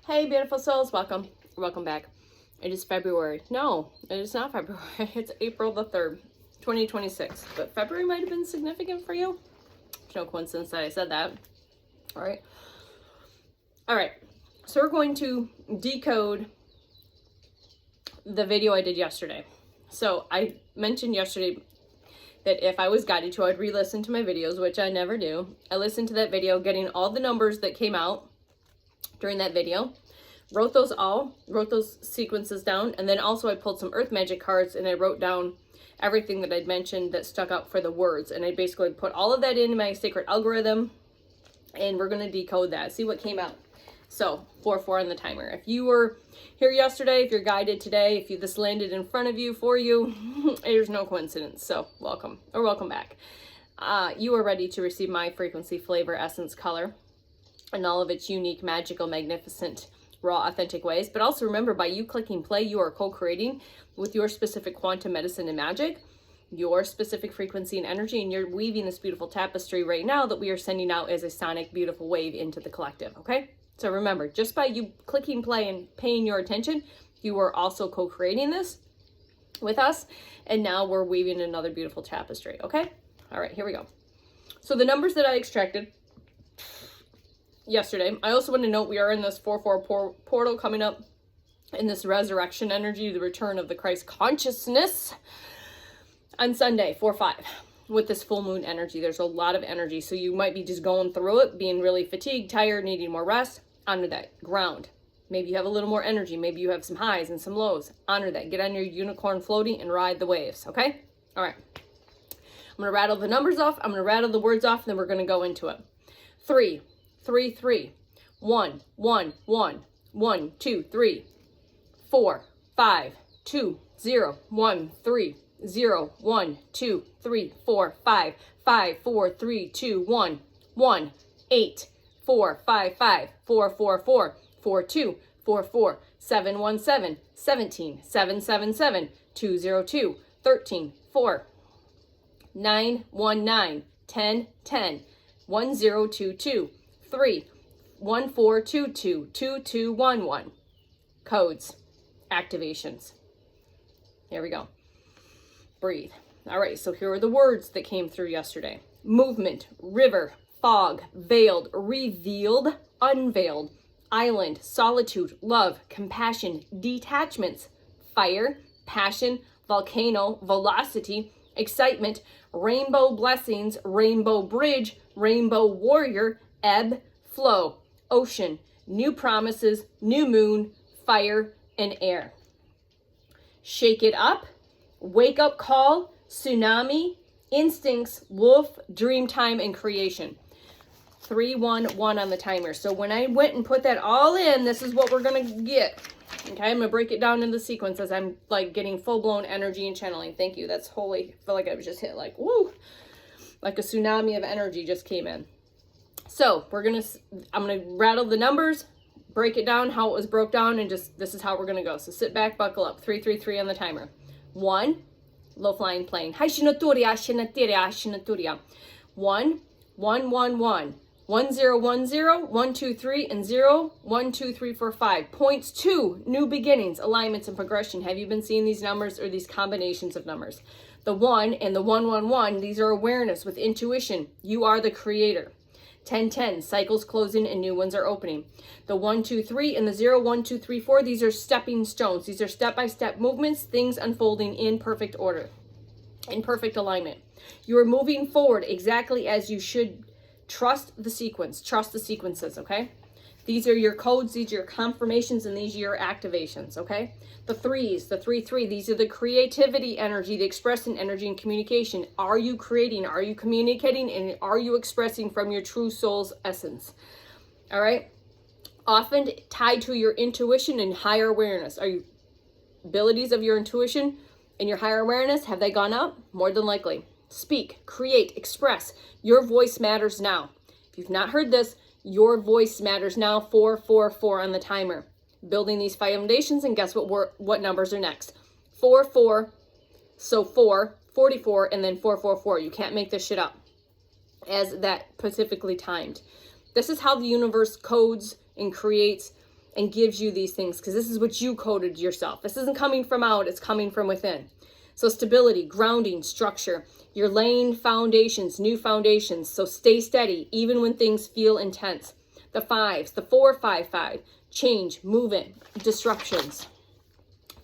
Hey, beautiful souls, welcome back. It is February. No, it is not February. It's April the 3rd, 2026. But February might have been significant for you. It's no coincidence that I said that. All right. So we're going to decode the video I did yesterday. So I mentioned yesterday that if I was guided to, I'd re-listen to my videos, which I never do. I listened to that video, getting all the numbers that came out during that video, wrote those sequences down, and then also I pulled some earth magic cards and I wrote down everything that I'd mentioned that stuck out for the words, and I basically put all of that into my sacred algorithm, and we're going to decode that, see what came out. So 4-4 on the timer. If you were here yesterday, if you're guided today, if this landed in front of you, for you, there's no coincidence. So welcome, or welcome back. You are ready to receive my frequency, flavor, essence, color, and all of its unique, magical, magnificent, raw, authentic ways. But also remember, by you clicking play, you are co-creating with your specific quantum medicine and magic, your specific frequency and energy, and you're weaving this beautiful tapestry right now that we are sending out as a sonic, beautiful wave into the collective, okay? So remember, just by you clicking play and paying your attention, you are also co-creating this with us, and now we're weaving another beautiful tapestry, okay? All right, here we go. So the numbers that I extracted yesterday, I also want to note we are in this 4-4 portal coming up in this resurrection energy, the return of the Christ consciousness on Sunday, 4-5, with this full moon energy. There's a lot of energy, so you might be just going through it, being really fatigued, tired, needing more rest. Honor that. Ground. Maybe you have a little more energy. Maybe you have some highs and some lows. Honor that. Get on your unicorn floaty and ride the waves, okay? All right. I'm going to rattle the numbers off. I'm going to rattle the words off, and then we're going to go into it. 3, 3, 3. 1, 1, 1. 1, 2, 3. 4, 5, 2, 0, 1, 3. 0, 1, 2, 3, 4, 5, 5, 4, 3, 2, 1, 1, 8, 4, 5, 5, 4, 4, 4, 4, 2, 4, 4, 7, 1, 7, 17, 7, 7, 7, 2, 0, 2, 13, 4, 9, 1, 9, 10, 10, 1, 0, 2, 2, 3, 1, 4, 2, 2, 2, 2, 1, 1. Codes, activations. Here we go. Breathe. All right, so here are the words that came through yesterday. Movement, river, fog, veiled, revealed, unveiled, island, solitude, love, compassion, detachments, fire, passion, volcano, velocity, excitement, rainbow blessings, rainbow bridge, rainbow warrior, ebb, flow, ocean, new promises, new moon, fire, and air. Shake it up, wake up call, tsunami, instincts, wolf, dream time, and creation. 3, 1, 1 on the timer. So when I went and put that all in, this is what we're going to get. Okay, I'm going to break it down into sequence as I'm like getting full-blown energy and channeling. Thank you. That's holy. I feel like I was just hit like, woo, like a tsunami of energy just came in. So I'm going to rattle the numbers, break it down, how it was broke down, and just, this is how we're going to go. So sit back, buckle up. 3, 3, 3 on the timer. 1, low flying plane. 1, 1, 1, 1. 1, 0, 1, 0, 1, 2, 3, and 0, 1, 2, 3, 4, 5. Points 2, new beginnings, alignments, and progression. Have you been seeing these numbers or these combinations of numbers? The 1 and the 1, 1, 1, these are awareness with intuition. You are the creator. 10, 10, cycles closing and new ones are opening. The 1, 2, 3 and the 0, 1, 2, 3, 4, these are stepping stones. These are step-by-step movements, things unfolding in perfect order, in perfect alignment. You are moving forward exactly as you should. Trust the sequence. Trust the sequences, okay? These are your codes, these are your confirmations, and these are your activations, okay? The 3s, the 3, 3, these are the creativity energy, the expressing energy and communication. Are you creating? Are you communicating? And are you expressing from your true soul's essence? All right? Often tied to your intuition and higher awareness. Are you abilities of your intuition and your higher awareness, have they gone up? More than likely. Speak, create, express. Your voice matters now. If you've not heard this, your voice matters now. 4, 4, 4 on the timer. Building these foundations, and guess what numbers are next? 4, 4, so 4, 44, and then 4, 4, 4. You can't make this shit up as that specifically timed. This is how the universe codes and creates and gives you these things, because this is what you coded yourself. This isn't coming from out, it's coming from within. So stability, grounding, structure. You're laying foundations, new foundations. So stay steady, even when things feel intense. The fives, the 4-5-5, change, movement, disruptions.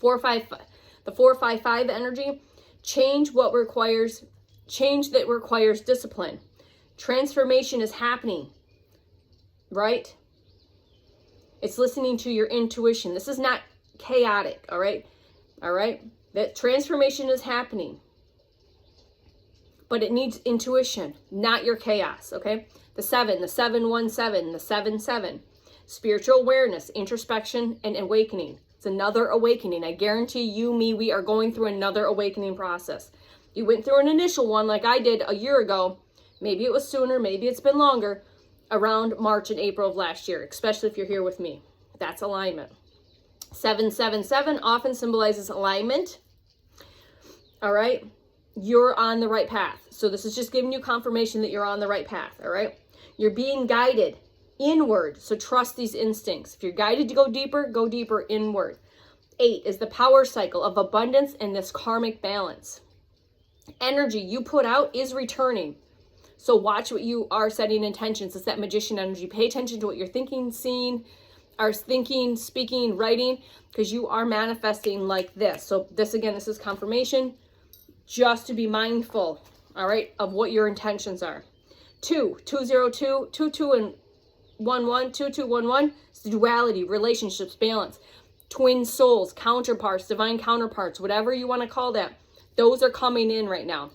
The 4-5-5 energy, change that requires discipline. Transformation is happening, right? It's listening to your intuition. This is not chaotic, all right? All right? That transformation is happening. But it needs intuition, not your chaos, okay? The 7, the 7-1-7, the 7-7. Spiritual awareness, introspection, and awakening. It's another awakening. I guarantee you, me, we are going through another awakening process. You went through an initial one like I did a year ago. Maybe it was sooner, maybe it's been longer, around March and April of last year, especially if you're here with me. That's alignment. 7-7-7 often symbolizes alignment. All right? You're on the right path. So this is just giving you confirmation that you're on the right path, all right? You're being guided inward, so trust these instincts. If you're guided to go deeper inward. 8 is the power cycle of abundance and this karmic balance. Energy you put out is returning. So watch what you are setting intentions. It's that magician energy. Pay attention to what you're thinking, seeing, are thinking, speaking, writing, because you are manifesting like this. So this, again, this is confirmation, just to be mindful, all right, of what your intentions are. 2-2-0-2, 2-2 and 1-1, 2-2-1-1, it's duality, relationships, balance, twin souls, counterparts, divine counterparts, whatever you want to call that. Those are coming in right now.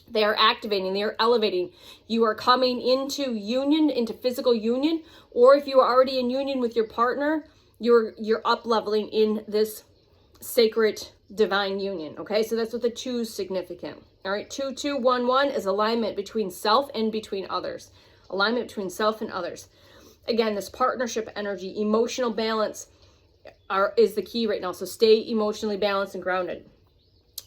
They are activating, they are elevating. You are coming into union, into physical union, or if you are already in union with your partner, you're up-leveling in this sacred divine union, okay? So that's what the 2 is significant. All right, 2-2-1-1 is alignment between self and between others. Alignment between self and others. Again, this partnership energy, emotional balance is the key right now. So stay emotionally balanced and grounded.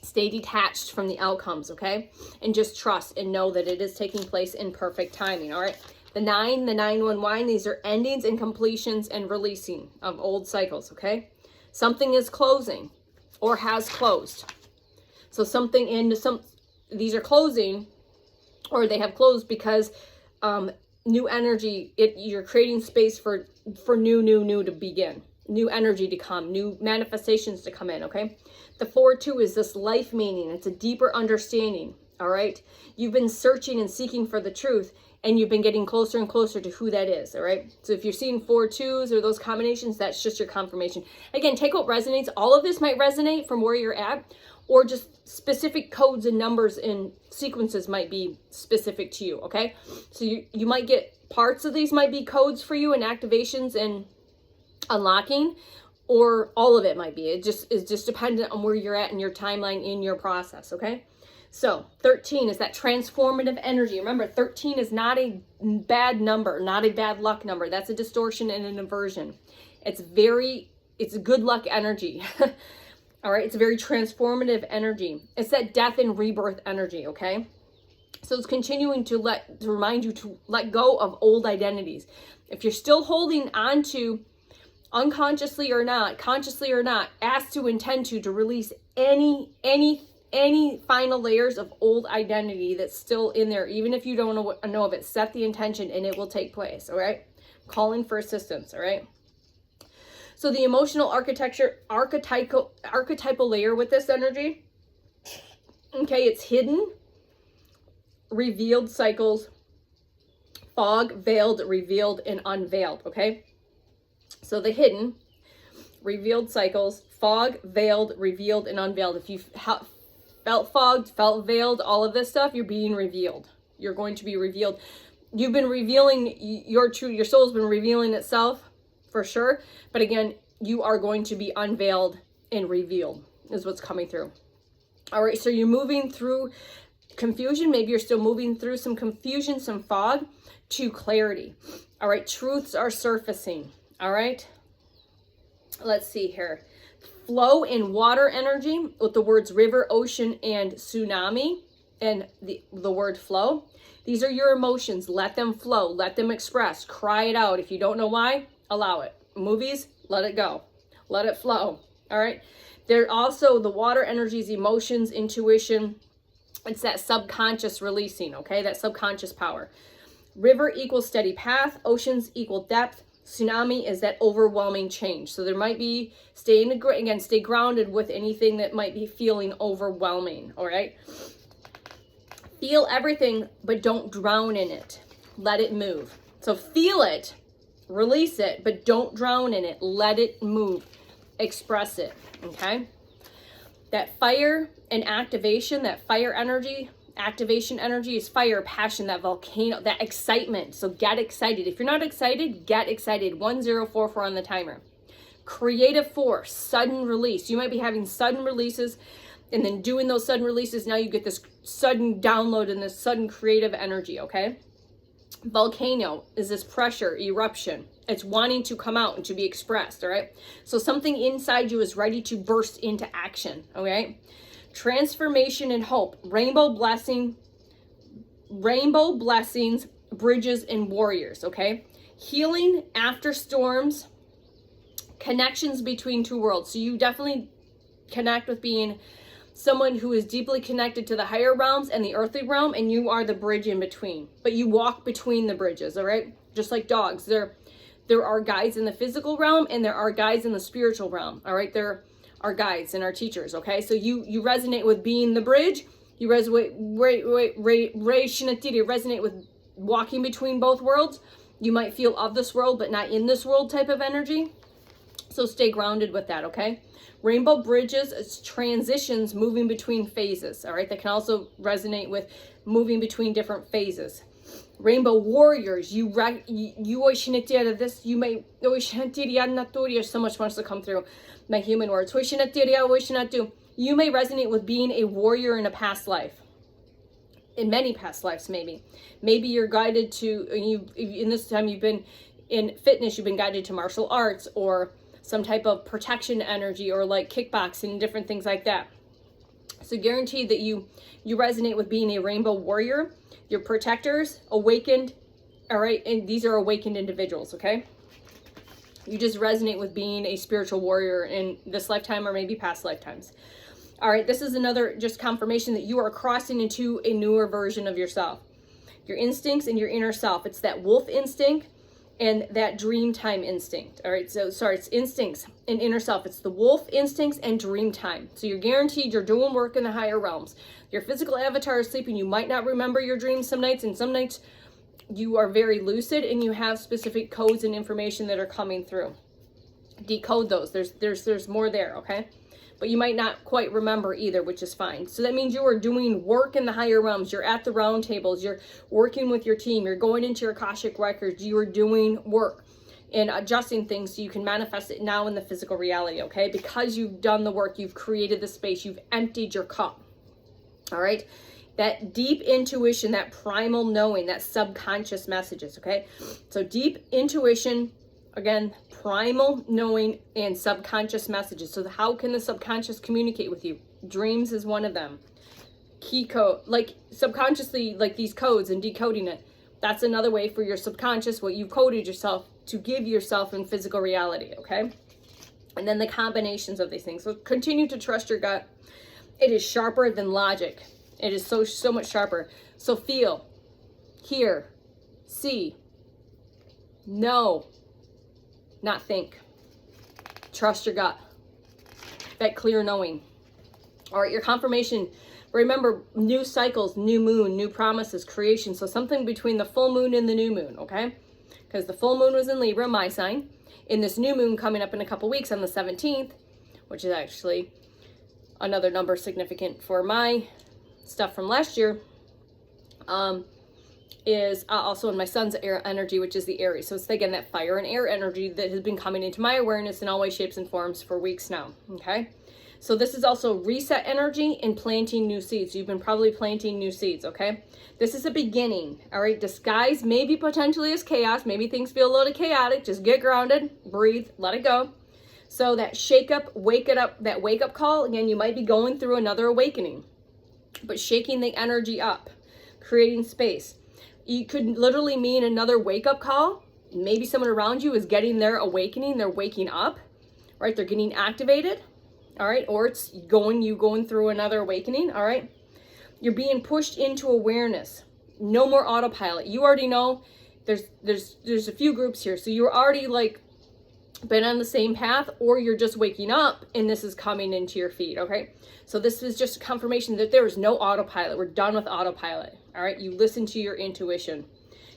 Stay detached from the outcomes, okay? And just trust and know that it is taking place in perfect timing, all right? The 9, the 9-1-1, these are endings and completions and releasing of old cycles, okay? Something is closing or has closed. So these are closing, or they have closed because new energy, you're creating space for new to begin. New energy to come, new manifestations to come in, okay? The 4-2 is this life meaning. It's a deeper understanding, all right? You've been searching and seeking for the truth, and you've been getting closer and closer to who that is, all right? So if you're seeing 4-2s or those combinations, that's just your confirmation. Again, take what resonates. All of this might resonate from where you're at, or just specific codes and numbers and sequences might be specific to you, okay? So you might get parts of these might be codes for you and activations and unlocking, or all of it might be. It just is just dependent on where you're at in your timeline in your process, okay? So 13 is that transformative energy. Remember, 13 is not a bad number, not a bad luck number. That's a distortion and an inversion. It's a good luck energy. All right, it's a very transformative energy. It's that death and rebirth energy, okay? So it's continuing to remind you to let go of old identities. If you're still holding on to, unconsciously or not, consciously or not, ask to intend to release any final layers of old identity that's still in there. Even if you don't know of it, set the intention and it will take place, all right? Calling for assistance, all right? So the emotional archetypal layer with this energy, okay, it's hidden, revealed cycles, fog, veiled, revealed, and unveiled, okay? So the hidden, revealed cycles, fog, veiled, revealed, and unveiled. If you felt fogged, felt veiled, all of this stuff, you're being revealed. You're going to be revealed. You've been revealing your soul's been revealing itself for sure. But again, you are going to be unveiled and revealed is what's coming through. All right, so you're moving through confusion. Maybe you're still moving through some confusion, some fog, to clarity. All right, truths are surfacing. All right, let's see here. Flow in water energy with the words river, ocean, and tsunami, and the word flow. These are your emotions. Let them flow. Let them express. Cry it out. If you don't know why, allow it. movies, let it go. Let it flow. All right. There also, the water energies, emotions, intuition. It's that subconscious releasing, okay? That subconscious power. River equals steady path. Oceans equal depth. Tsunami is that overwhelming change. So there might be, stay grounded with anything that might be feeling overwhelming, all right? Feel everything, but don't drown in it. Let it move. So feel it, release it, but don't drown in it. Let it move. Express it, okay? That fire and activation, that fire energy, activation energy is fire, passion, that volcano, that excitement. So get excited. If you're not excited, get excited. 1044 on the timer. Creative force, sudden release. You might be having sudden releases, and then doing those sudden releases, now you get this sudden download and this sudden creative energy, okay? Volcano is this pressure, eruption. It's wanting to come out and to be expressed, all right? So something inside you is ready to burst into action, okay? Transformation and hope. Rainbow blessings, bridges, and warriors, okay? Healing after storms, connections between two worlds. So you definitely connect with being someone who is deeply connected to the higher realms and the earthly realm, and you are the bridge in between. But you walk between the bridges, all right? Just like dogs. There are guides in the physical realm, and there are guides in the spiritual realm, all right? There are guides and our teachers, okay? So you resonate with being the bridge. You resonate with walking between both worlds. You might feel of this world, but not in this world type of energy. So stay grounded with that, okay? Rainbow bridges is transitions, moving between phases, all right? That can also resonate with moving between different phases. Rainbow warriors, you may, so much wants to come through my human words. You may resonate with being a warrior in a past life. In many past lives, maybe. Maybe you're guided to, in this time you've been in fitness, you've been guided to martial arts or some type of protection energy, or like kickboxing and different things like that. So guaranteed that you resonate with being a rainbow warrior. Your protectors, awakened, all right? And these are awakened individuals, okay? You just resonate with being a spiritual warrior in this lifetime or maybe past lifetimes. All right, this is another just confirmation that you are crossing into a newer version of yourself. Your instincts and your inner self. It's that wolf instinct and that dream time instinct. All right, so sorry, it's instincts and inner self. It's the wolf instincts and dream time. So you're guaranteed you're doing work in the higher realms. Your physical avatar is sleeping. You might not remember your dreams some nights, and some nights you are very lucid and you have specific codes and information that are coming through. Decode those. There's more there, okay? But you might not quite remember either, which is fine. So that means you are doing work in the higher realms. You're at the round tables. You're working with your team. You're going into your Akashic records. You are doing work and adjusting things so you can manifest it now in the physical reality, okay? Because you've done the work, you've created the space, you've emptied your cup, all right? That deep intuition, that primal knowing, that subconscious messages, okay? So deep intuition, again, primal knowing and subconscious messages. So how can the subconscious communicate with you? Dreams is one of them. Key code, like subconsciously, like these codes and decoding it. That's another way for your subconscious, what you've coded yourself to give yourself in physical reality, okay? And then the combinations of these things. So continue to trust your gut. It is sharper than logic. It is so much sharper. So feel, hear, see, know, not think. Trust your gut. That clear knowing. All right, your confirmation. Remember, new cycles, new moon, new promises, creation. So something between the full moon and the new moon, okay? Because the full moon was in Libra, my sign. In this new moon coming up in a couple weeks on the 17th, which is actually another number significant for my stuff from last year, is also in my son's air energy, which is the Aries. So it's again that fire and air energy that has been coming into my awareness in all ways, shapes, and forms for weeks now, okay? So this is also reset energy and planting new seeds. You've been probably planting new seeds, okay? This is a beginning, all right? Disguised maybe potentially as chaos. Maybe things feel a little chaotic. Just get grounded, breathe, let it go. So that shake up, wake it up, that wake up call, again, you might be going through another awakening, but shaking the energy up, creating space. You could literally mean another wake up call, maybe someone around you is getting their awakening, they're waking up, right? They're getting activated, all right? Or it's you going through another awakening, all right? You're being pushed into awareness. No more autopilot. You already know there's a few groups here. So you're already like been on the same path, or you're just waking up and this is coming into your feed, okay? So this is just a confirmation that there is no autopilot. We're done with autopilot, all right? You listen to your intuition.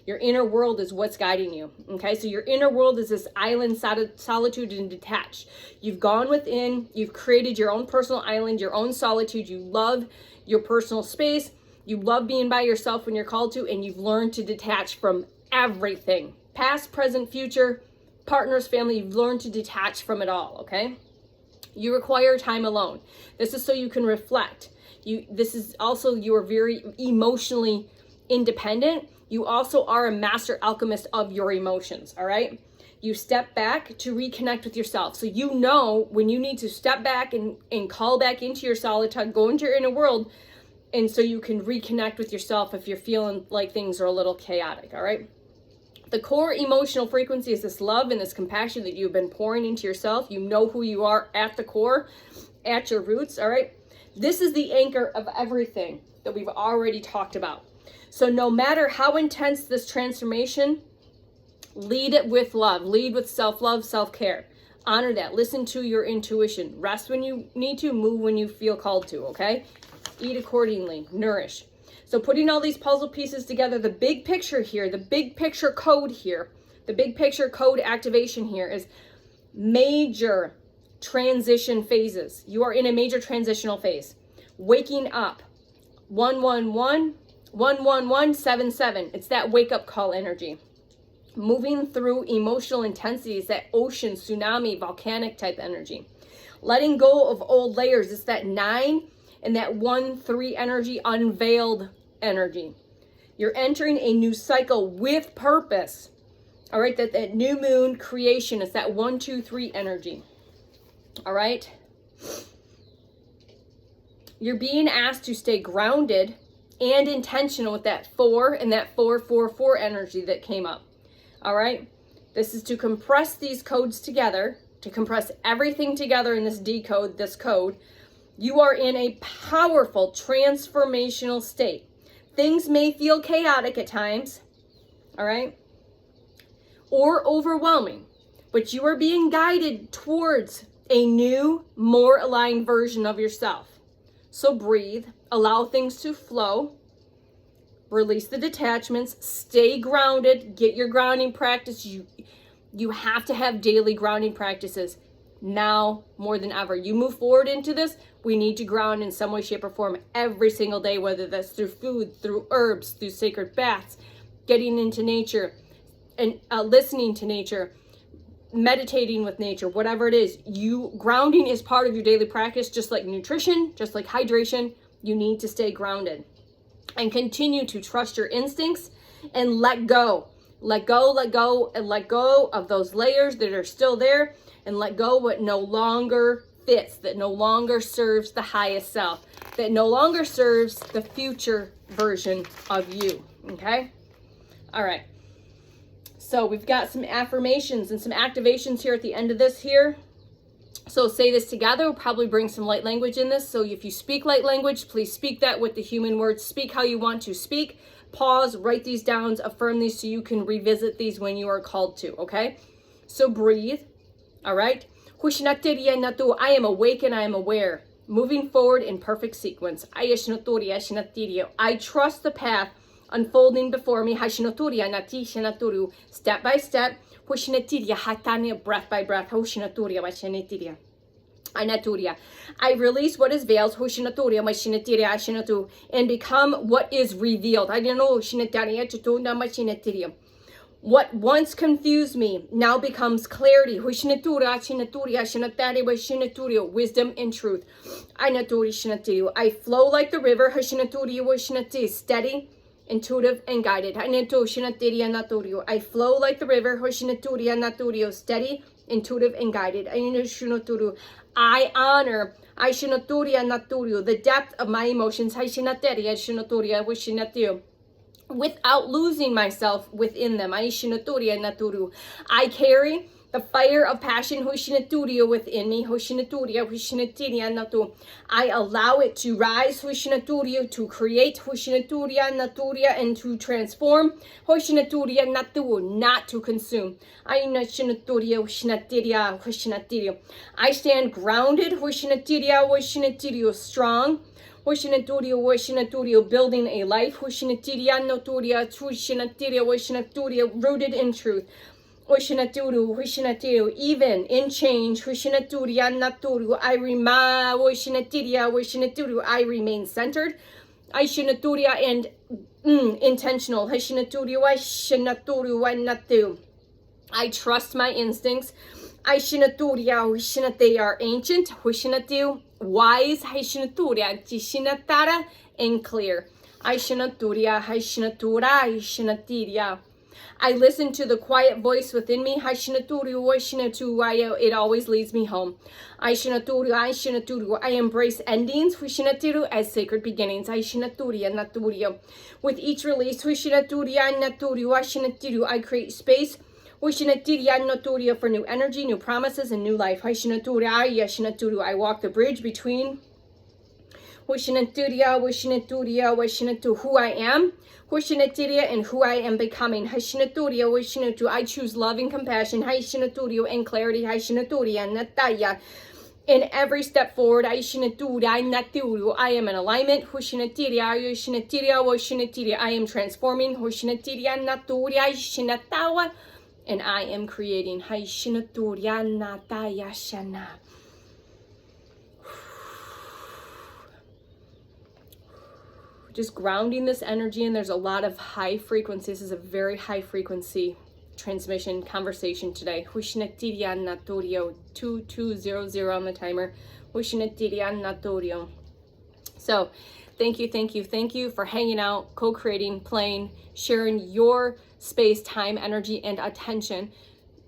Your inner world is what's guiding you, okay? So your inner world is this island, solitude, and detached. You've gone within, you've created your own personal island, your own solitude. You love your personal space. You love being by yourself when you're called to, and you've learned to detach from everything. Past, present, future, partners, family, you've learned to detach from it all, okay? You require time alone. This is so you can reflect. This is also, you are very emotionally independent. You also are a master alchemist of your emotions, all right? You step back to reconnect with yourself. So you know when you need to step back and call back into your solitude, go into your inner world, and so you can reconnect with yourself if you're feeling like things are a little chaotic, all right? The core emotional frequency is this love and this compassion that you've been pouring into yourself. You know who you are at the core, at your roots, all right? This is the anchor of everything that we've already talked about. So no matter how intense this transformation, lead it with love. Lead with self-love, self-care. Honor that. Listen to your intuition. Rest when you need to, move when you feel called to, okay? Eat accordingly. Nourish. So putting all these puzzle pieces together, the big picture here, the big picture code here, the big picture code activation here is major transition phases. You are in a major transitional phase. Waking up. 111, 11177. It's that wake up call energy. Moving through emotional intensities, that ocean, tsunami, volcanic type energy. Letting go of old layers. It's that 9 and that 1-3 energy, unveiled energy. You're entering a new cycle with purpose. All right, that new moon creation is that 1-2-3 energy. All right. You're being asked to stay grounded and intentional with that 4 and that 4-4-4 energy that came up. All right. This is to compress these codes together, to compress everything together in this decode, this code. You are in a powerful transformational state. Things may feel chaotic at times, all right, or overwhelming, but you are being guided towards a new, more aligned version of yourself. So breathe, allow things to flow, release the detachments, stay grounded, get your grounding practice. You have to have daily grounding practices now more than ever. You move forward into this, we need to ground in some way, shape, or form every single day, whether that's through food, through herbs, through sacred baths, getting into nature, and listening to nature, meditating with nature, whatever it is. Grounding is part of your daily practice, just like nutrition, just like hydration. You need to stay grounded and continue to trust your instincts and let go. Let go, let go, and let go of those layers that are still there, and let go what no longer fits, that no longer serves the highest self, that no longer serves the future version of you, okay? All right. So we've got some affirmations and some activations here at the end of this here. So say this together. We'll probably bring some light language in this. So if you speak light language, please speak that with the human words. Speak how you want to speak. Pause, write these down, affirm these so you can revisit these when you are called to, okay? So breathe, all right? I am awake and I am aware. Moving forward in perfect sequence. I trust the path unfolding before me. Step by step. Breath by breath. I release what is veiled and become what is revealed. What once confused me now becomes clarity. Wisdom and truth. I flow like the river. Steady, intuitive, and guided. I flow like the river. Steady, intuitive, and guided. I honor the depth of my emotions. without losing myself within them. I carry the fire of passion within me. I allow it to rise to create and to transform, not to consume. I stand grounded, strong, building a life rooted in truth. Even in change, I remain centered, and intentional. I trust my instincts. They are ancient, wise, and clear. I listen to the quiet voice within me. It always leads me home. I embrace endings as sacred beginnings. With each release, I create space for new energy, new promises, and new life. I walk the bridge between who I am, and who I am becoming. I choose love and compassion, and clarity, in every step forward. I am in alignment. I am transforming, and I am creating. Just grounding this energy, and there's a lot of high frequencies. This is a very high frequency transmission conversation today. 2200 on the timer. So thank you for hanging out, co-creating, playing, sharing your space, time, energy, and attention,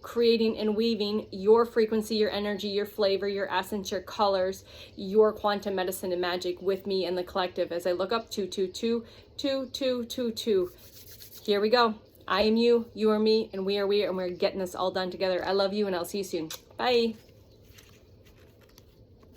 creating and weaving your frequency, your energy, your flavor, your essence, your colors, your quantum medicine and magic with me and the collective as I look up 222. Here we go. I am you, you are me, and we are we, and we're getting this all done together. I love you, and I'll see you soon. Bye.